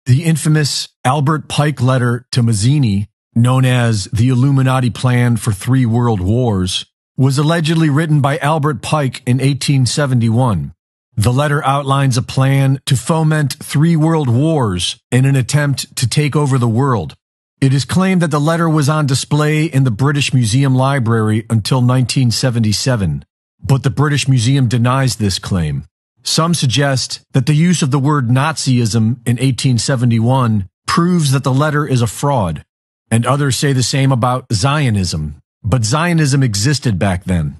The infamous AlbertPike letter to Mazzini, known as the Illuminati Plan for 3 World Wars, was allegedly written by Albert Pike in 1871. The letter outlines a plan to foment 3 world wars in an attempt to take over the world. It is claimed that the letter was on display in the British Museum Library until 1977, but the British Museum denies this claim. Some suggest that the use of the word Nazism in 1871 proves that the letter is a fraud, and others say the same about Zionism. But Zionism existed back then.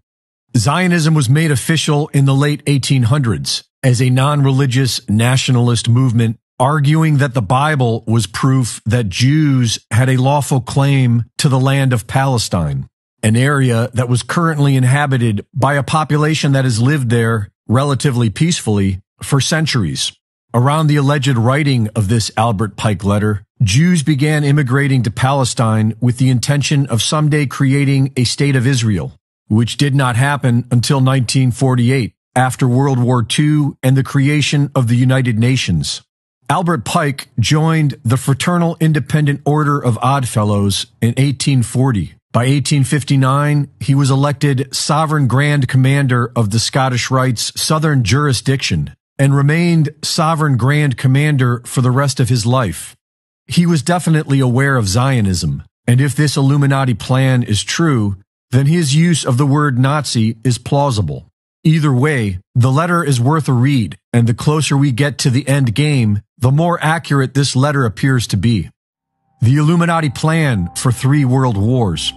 Zionism was made official in the late 1800s as a non-religious nationalist movement, arguing that the Bible was proof that Jews had a lawful claim to the land of Palestine, an area that was currently inhabited by a population that has lived there relatively peacefully for centuries. Around the alleged writing of this AlbertPike letter, Jews began immigrating to Palestine with the intention of someday creating a state of Israel, which did not happen until 1948, after World War II and the creation of the United Nations. Albert Pike joined the Fraternal Independent Order of Oddfellows in 1840. By 1859, he was elected Sovereign Grand Commander of the Scottish Rite's Southern Jurisdiction and remained Sovereign Grand Commander for the rest of his life. He was definitely aware of Zionism, and if this Illuminati plan is true, then his use of the word Nazi is plausible. Either way, the letter is worth a read, and the closer we get to the end game, the more accurate this letter appears to be. The Illuminati plan for 3 world wars.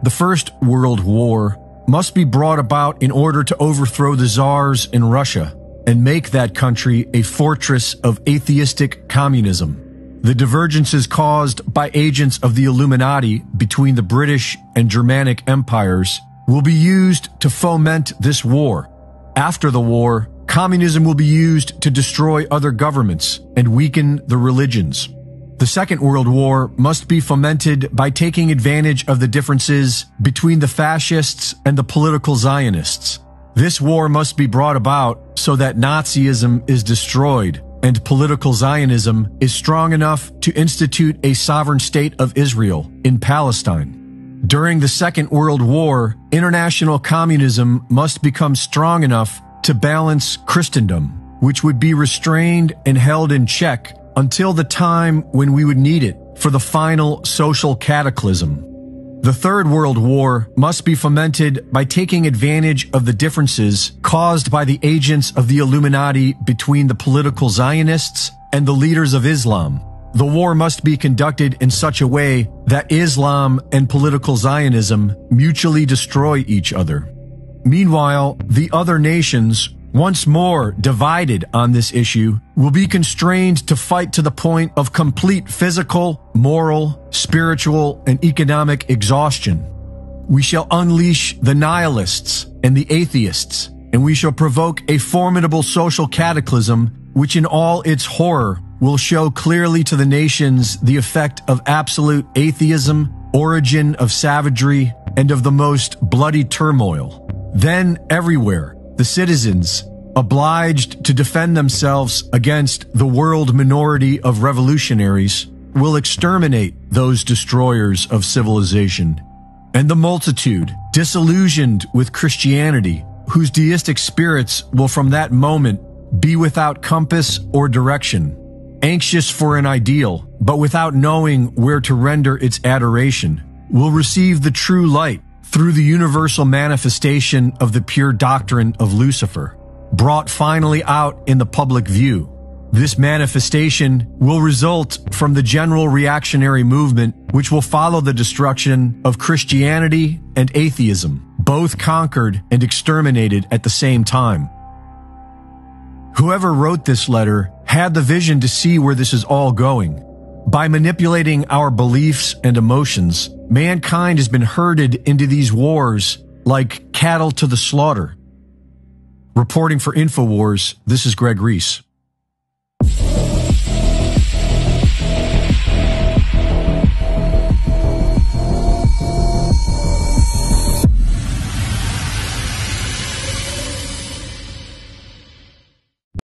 The First World War must be brought about in order to overthrow the czars in Russia and make that country a fortress of atheistic communism. The divergences caused by agents of the Illuminati between the British and Germanic empires will be used to foment this war. After the war, communism will be used to destroy other governments and weaken the religions. The Second World War must be fomented by taking advantage of the differences between the fascists and the political Zionists. This war must be brought about so that Nazism is destroyed and political Zionism is strong enough to institute a sovereign state of Israel in Palestine. During the Second World War, international communism must become strong enough to balance Christendom, which would be restrained and held in check until the time when we would need it for the final social cataclysm. The Third World War must be fomented by taking advantage of the differences caused by the agents of the Illuminati between the political Zionists and the leaders of Islam. The war must be conducted in such a way that Islam and political Zionism mutually destroy each other. Meanwhile, the other nations, once more divided on this issue, will be constrained to fight to the point of complete physical, moral, spiritual, and economic exhaustion. We shall unleash the nihilists and the atheists, and we shall provoke a formidable social cataclysm which in all its horror will show clearly to the nations the effect of absolute atheism, origin of savagery, and of the most bloody turmoil. Then everywhere, the citizens, obliged to defend themselves against the world minority of revolutionaries, will exterminate those destroyers of civilization. And the multitude, disillusioned with Christianity, whose deistic spirits will from that moment be without compass or direction, anxious for an ideal, but without knowing where to render its adoration, will receive the true light through the universal manifestation of the pure doctrine of Lucifer, brought finally out in the public view. This manifestation will result from the general reactionary movement which will follow the destruction of Christianity and atheism, both conquered and exterminated at the same time. Whoever wrote this letter had the vision to see where this is all going. By manipulating our beliefs and emotions, mankind has been herded into these wars like cattle to the slaughter. Reporting for InfoWars, this is Greg Reese.